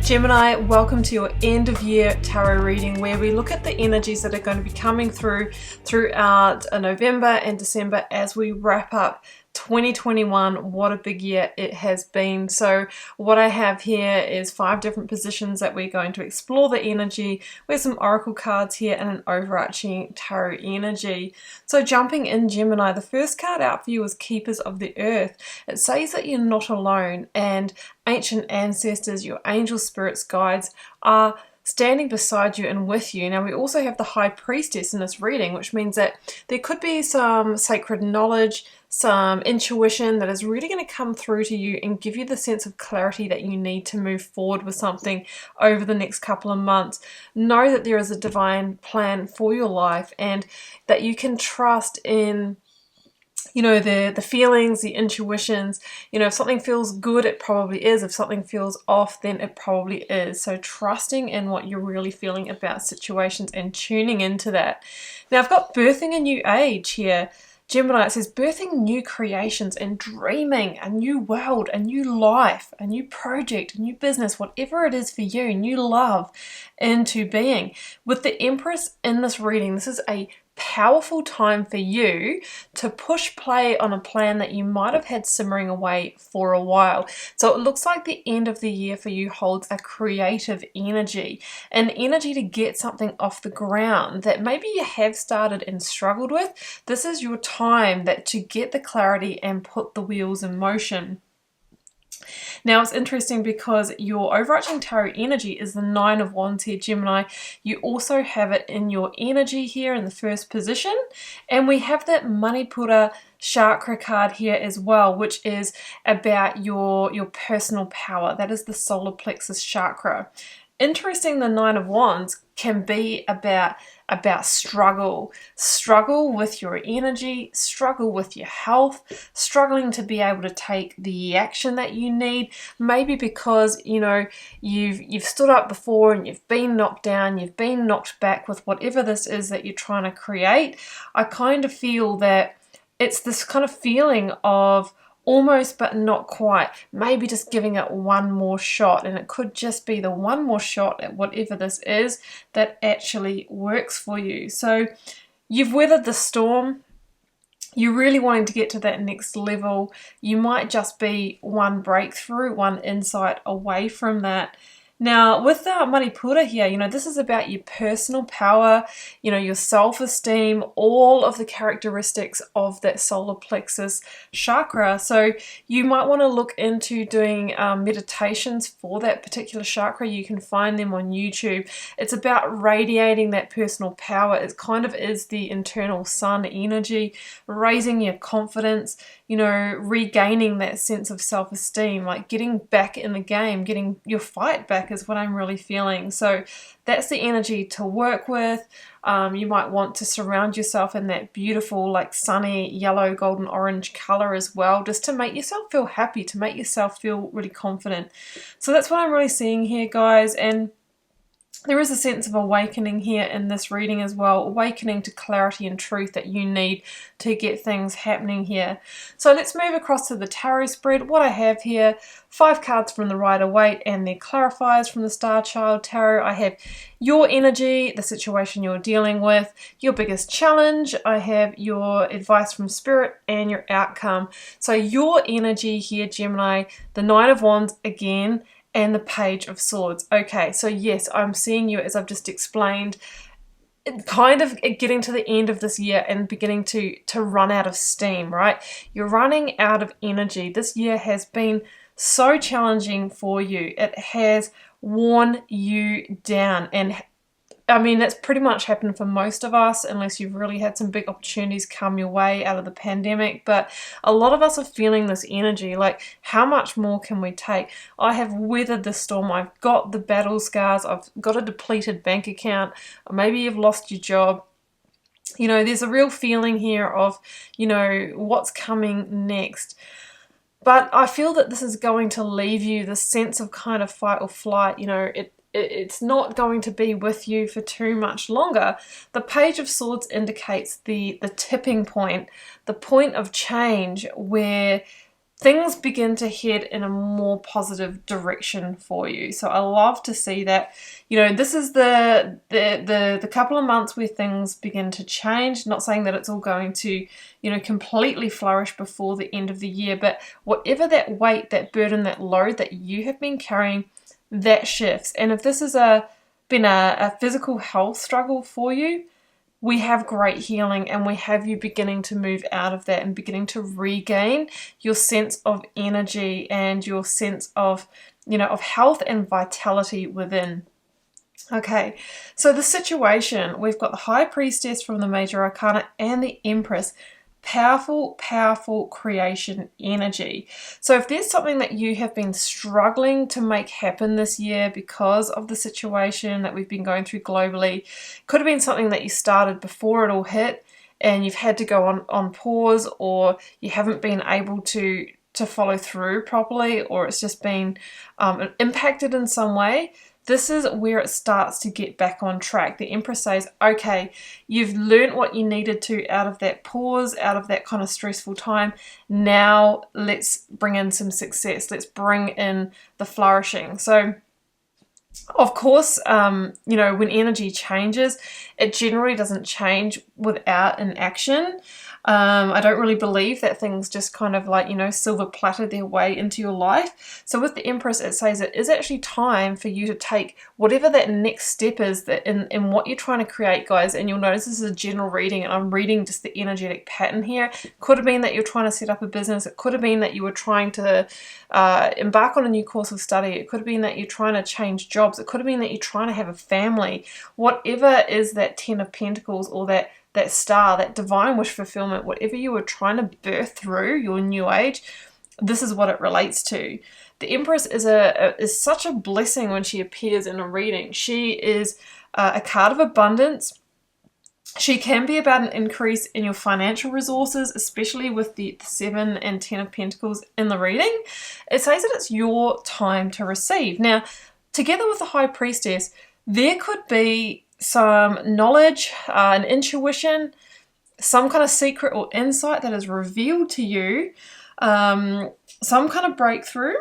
Gemini, welcome to your end of year tarot reading where we look at the energies that are going to be coming throughout November and December as we wrap up 2021. What a big year it has been. So what I have here is 5 different positions that we're going to explore the energy. We have some oracle cards here and an overarching tarot energy. So jumping in, Gemini, the first card out for you is Keepers of the Earth. It says that you're not alone and ancient ancestors, your angel spirits, guides are standing beside you and with you. Now we also have the High Priestess in this reading, which means that there could be some sacred knowledge, some intuition that is really going to come through to you and give you the sense of clarity that you need to move forward with something over the next couple of months. Know that there is a divine plan for your life and that you can trust in the feelings, the intuitions. If something feels good, it probably is. If something feels off, then it probably is. So trusting in what you're really feeling about situations and tuning into that. Now I've got birthing a new age here. Gemini, it says birthing new creations and dreaming a new world, a new life, a new project, a new business, whatever it is for you, new love into being. With the Empress in this reading, this is a powerful time for you to push play on a plan that you might have had simmering away for a while. So it looks like the end of the year for you holds a creative energy, an energy to get something off the ground that maybe you have started and struggled with. This is your time to get the clarity and put the wheels in motion. Now it's interesting because your overarching tarot energy is the 9 of Wands here, Gemini. You also have it in your energy here in the first position, and we have that Manipura chakra card here as well, which is about your personal power. That is the solar plexus chakra. Interesting, the 9 of Wands can be about struggle with your energy, struggle with your health, struggling to be able to take the action that you need, maybe because you've stood up before and you've been knocked down, you've been knocked back with whatever this is that you're trying to create. I kind of feel that it's this kind of feeling of almost but not quite, maybe just giving it one more shot, and it could just be the one more shot at whatever this is that actually works for you. So you've weathered the storm, you're really wanting to get to that next level. You might just be one breakthrough, one insight away from that. Now, with the Manipura here, this is about your personal power, your self-esteem, all of the characteristics of that solar plexus chakra. So you might want to look into doing meditations for that particular chakra. You can find them on YouTube. It's about radiating that personal power. It kind of is the internal sun energy, raising your confidence, regaining that sense of self-esteem, like getting back in the game, getting your fight back is what I'm really feeling. So that's the energy to work with. You might want to surround yourself in that beautiful, like sunny yellow, golden, orange color as well, just to make yourself feel happy, to make yourself feel really confident. So that's what I'm really seeing here, guys. And there is a sense of awakening here in this reading as well, awakening to clarity and truth that you need to get things happening here. So let's move across to the tarot spread. What I have here, 5 cards from the Rider-Waite and their clarifiers from the Star Child Tarot. I have your energy, the situation you're dealing with, your biggest challenge. I have your advice from Spirit and your outcome. So your energy here, Gemini, the 9 of Wands again, and the Page of Swords. Okay, so yes, I'm seeing you, as I've just explained, kind of getting to the end of this year and beginning to run out of steam, right? You're running out of energy. This year has been so challenging for you. It has worn you down, and I mean, that's pretty much happened for most of us, unless you've really had some big opportunities come your way out of the pandemic. But a lot of us are feeling this energy, like, how much more can we take? I have weathered the storm. I've got the battle scars. I've got a depleted bank account. Maybe you've lost your job. There's a real feeling here of, what's coming next. But I feel that this is going to leave you the sense of kind of fight or flight. It's not going to be with you for too much longer. The Page of Swords indicates the tipping point, the point of change where things begin to head in a more positive direction for you. So I love to see that. You know, this is the couple of months where things begin to change. Not saying that it's all going to, you know, completely flourish before the end of the year, but whatever that weight, that burden, that load that you have been carrying, that shifts. And if this has been a physical health struggle for you, we have great healing, and we have you beginning to move out of that and beginning to regain your sense of energy and your sense of, you know, of health and vitality within. Okay, so the situation, we've got the High Priestess from the Major Arcana and the Empress. Powerful, powerful creation energy. So if there's something that you have been struggling to make happen this year because of the situation that we've been going through globally, could have been something that you started before it all hit and you've had to go on pause, or you haven't been able to follow through properly, or it's just been impacted in some way. This is where it starts to get back on track. The Empress says, okay, you've learned what you needed to out of that pause, out of that kind of stressful time. Now let's bring in some success. Let's bring in the flourishing. So, of course, you know, when energy changes, it generally doesn't change without an action. I don't really believe that things just kind of like, you know, silver platter their way into your life. So with the Empress, it says it is actually time for you to take whatever that next step is that in what you're trying to create, guys. And you'll notice this is a general reading, and I'm reading just the energetic pattern here. Could have been that you're trying to set up a business. It could have been that you were trying to embark on a new course of study. It could have been that you're trying to change jobs. It could have been that you're trying to have a family. Whatever is that Ten of Pentacles, or that star, that divine wish fulfillment, whatever you were trying to birth through your new age, this is what it relates to. The Empress is such a blessing when she appears in a reading. She is a card of abundance. She can be about an increase in your financial resources, especially with the 7 and 10 of Pentacles in the reading. It says that it's your time to receive. Now, together with the High Priestess, there could be some knowledge, an intuition, some kind of secret or insight that is revealed to you, some kind of breakthrough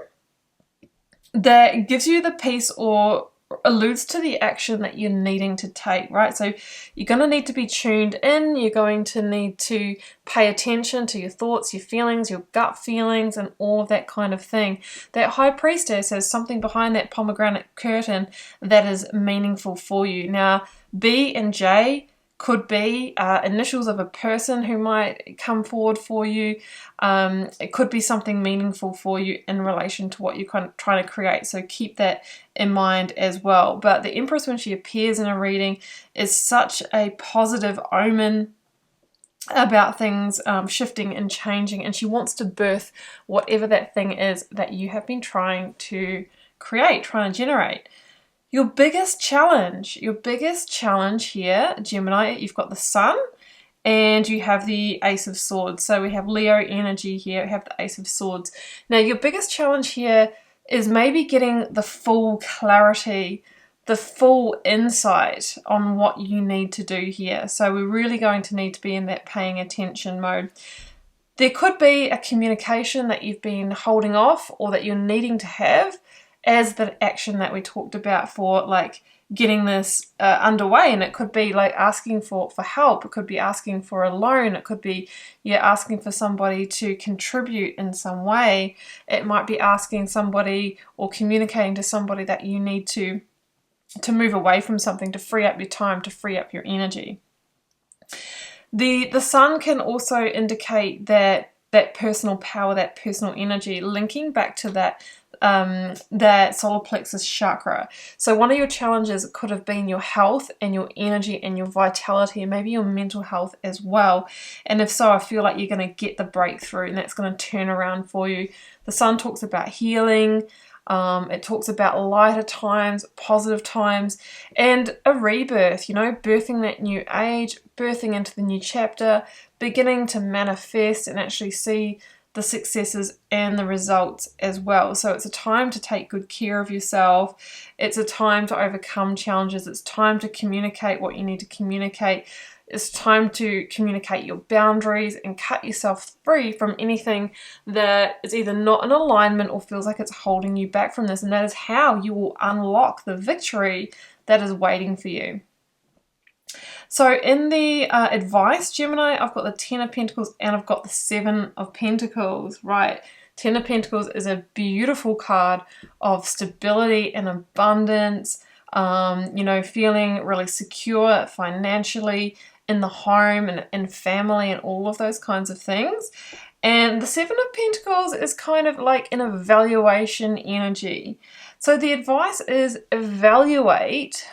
that gives you the peace or alludes to the action that you're needing to take, right? So you're going to need to be tuned in. You're going to need to pay attention to your thoughts, your feelings, your gut feelings, and all of that kind of thing. That High Priestess has something behind that pomegranate curtain that is meaningful for you. Now, B and J could be initials of a person who might come forward for you. It could be something meaningful for you in relation to what you're kind of trying to create. So keep that in mind as well. But the Empress, when she appears in a reading, is such a positive omen about things shifting and changing. And she wants to birth whatever that thing is that you have been trying to create, trying to generate. Your biggest challenge here, Gemini, you've got the Sun and you have the Ace of Swords. So we have Leo energy here, we have the Ace of Swords. Now, your biggest challenge here is maybe getting the full clarity, the full insight on what you need to do here. So we're really going to need to be in that paying attention mode. There could be a communication that you've been holding off or that you're needing to have as the action that we talked about for like getting this underway. And it could be like asking for help. It could be asking for a loan. It could be asking for somebody to contribute in some way. It might be asking somebody or communicating to somebody that you need to move away from something, to free up your time, to free up your energy. The Sun can also indicate that personal power, that personal energy, linking back to that solar plexus chakra. So one of your challenges could have been your health and your energy and your vitality, and maybe your mental health as well. And if so, I feel like you're going to get the breakthrough, and that's going to turn around for you. The Sun talks about healing. It talks about lighter times, positive times, and a rebirth, birthing that new age, birthing into the new chapter, beginning to manifest and actually see the successes and the results as well. So it's a time to take good care of yourself. It's a time to overcome challenges. It's time to communicate what you need to communicate. It's time to communicate your boundaries and cut yourself free from anything that is either not in alignment or feels like it's holding you back from this. And that is how you will unlock the victory that is waiting for you. So in the advice, Gemini, I've got the 10 of Pentacles and I've got the 7 of Pentacles, right? 10 of Pentacles is a beautiful card of stability and abundance, you know, feeling really secure financially in the home and family and all of those kinds of things. And the 7 of Pentacles is kind of like an evaluation energy. So the advice is evaluate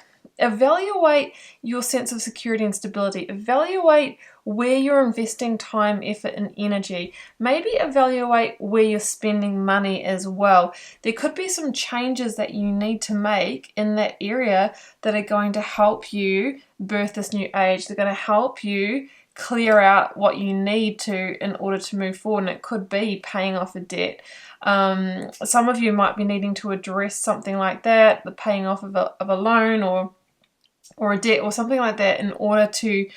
your sense of security and stability. Evaluate where you're investing time, effort, and energy. Maybe evaluate where you're spending money as well. There could be some changes that you need to make in that area that are going to help you birth this new age. They're going to help you clear out what you need to in order to move forward, and it could be paying off a debt. Some of you might be needing to address something like that, the paying off of a loan or a debt or something like that in order to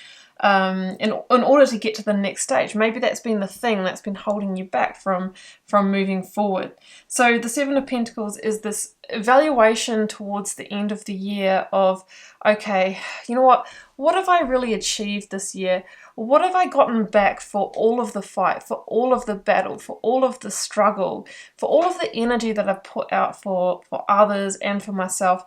in order to get to the next stage. Maybe that's been the thing that's been holding you back from moving forward. So the 7 of Pentacles is this evaluation towards the end of the year of, okay, you know what have I really achieved this year? What have I gotten back for all of the fight, for all of the battle, for all of the struggle, for all of the energy that I've put out for others and for myself?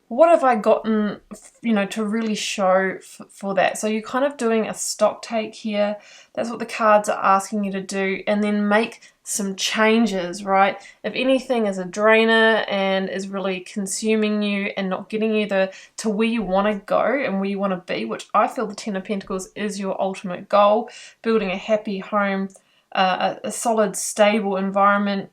What have I gotten, you know, to really show for that? So you're kind of doing a stock take here. That's what the cards are asking you to do, and then make some changes, right? If anything is a drainer and is really consuming you and not getting you to where you want to go and where you want to be, which I feel the 10 of Pentacles is your ultimate goal, building a happy home, a solid, stable environment,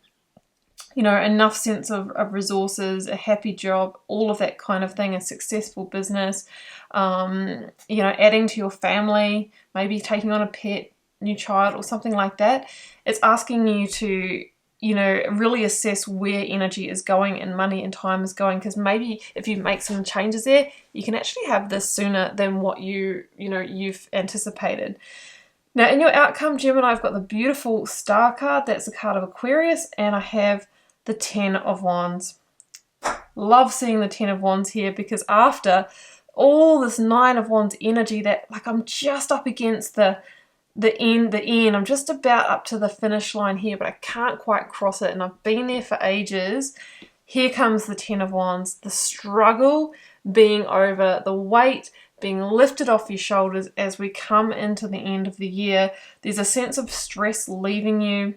you know, enough sense of resources, a happy job, all of that kind of thing, a successful business, you know, adding to your family, maybe taking on a pet, new child or something like that. It's asking you to, you know, really assess where energy is going and money and time is going, because maybe if you make some changes there, you can actually have this sooner than what you've anticipated. Now in your outcome, Gemini, I've got the beautiful Star card. That's the card of Aquarius, and I have the 10 of Wands. Love seeing the 10 of Wands here, because after all this 9 of Wands energy that, like, I'm just up against the end, I'm just about up to the finish line here, but I can't quite cross it, and I've been there for ages. Here comes the 10 of Wands, the struggle being over, the weight being lifted off your shoulders as we come into the end of the year. There's a sense of stress leaving you.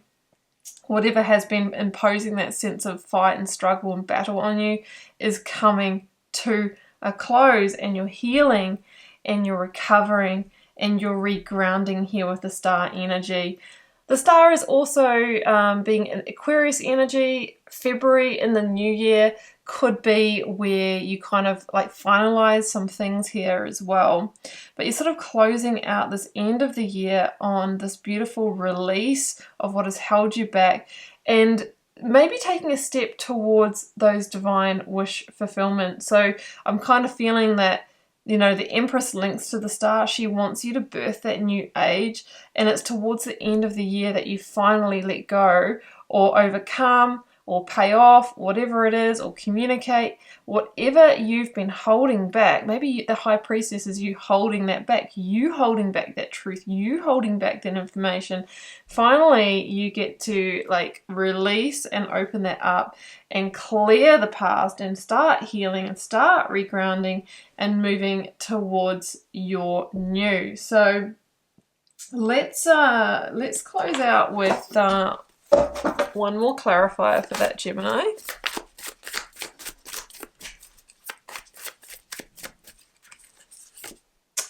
Whatever has been imposing that sense of fight and struggle and battle on you is coming to a close, and you're healing and you're recovering and you're regrounding here with the Star energy. The Star is also being an Aquarius energy. February in the new year could be where you kind of like finalize some things here as well. But you're sort of closing out this end of the year on this beautiful release of what has held you back, and maybe taking a step towards those divine wish fulfillment. So I'm kind of feeling that, you know, the Empress links to the Star. She wants you to birth that new age, and it's towards the end of the year that you finally let go or overcome or pay off, whatever it is, or communicate, whatever you've been holding back. Maybe the High Priestess is you holding that back, you holding back that truth, you holding back that information. Finally, you get to like release and open that up and clear the past and start healing and start regrounding and moving towards your new. So let's close out with one more clarifier for that, Gemini.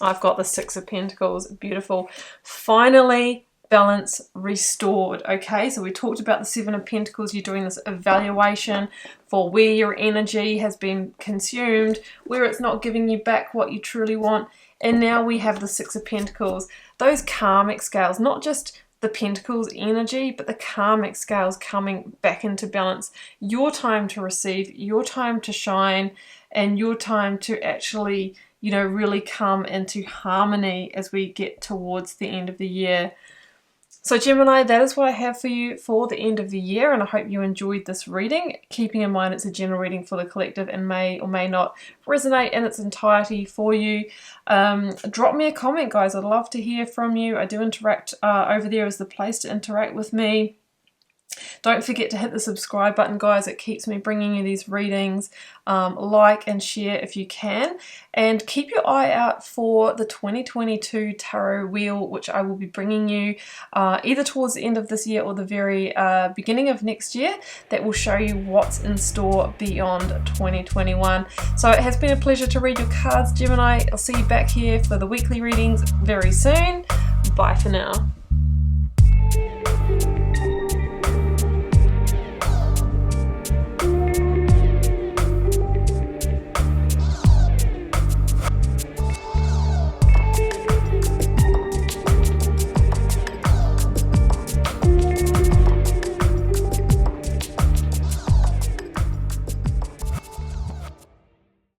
I've got the 6 of Pentacles. Beautiful. Finally, balance restored. Okay, so we talked about the 7 of Pentacles. You're doing this evaluation for where your energy has been consumed, where it's not giving you back what you truly want. And now we have the 6 of Pentacles. Those karmic scales, not just the Pentacles energy, but the karmic scales coming back into balance. Your time to receive, your time to shine, and your time to actually you know, really come into harmony as we get towards the end of the year. So Gemini, that is what I have for you for the end of the year, and I hope you enjoyed this reading, keeping in mind it's a general reading for the collective and may or may not resonate in its entirety for you. Drop me a comment, guys. I'd love to hear from you. I do interact over there as the place to interact with me. Don't forget to hit the subscribe button, guys. It keeps me bringing you these readings. Like and share if you can. And keep your eye out for the 2022 Tarot Wheel, which I will be bringing you either towards the end of this year or the very beginning of next year. That will show you what's in store beyond 2021. So it has been a pleasure to read your cards, Gemini. I'll see you back here for the weekly readings very soon. Bye for now.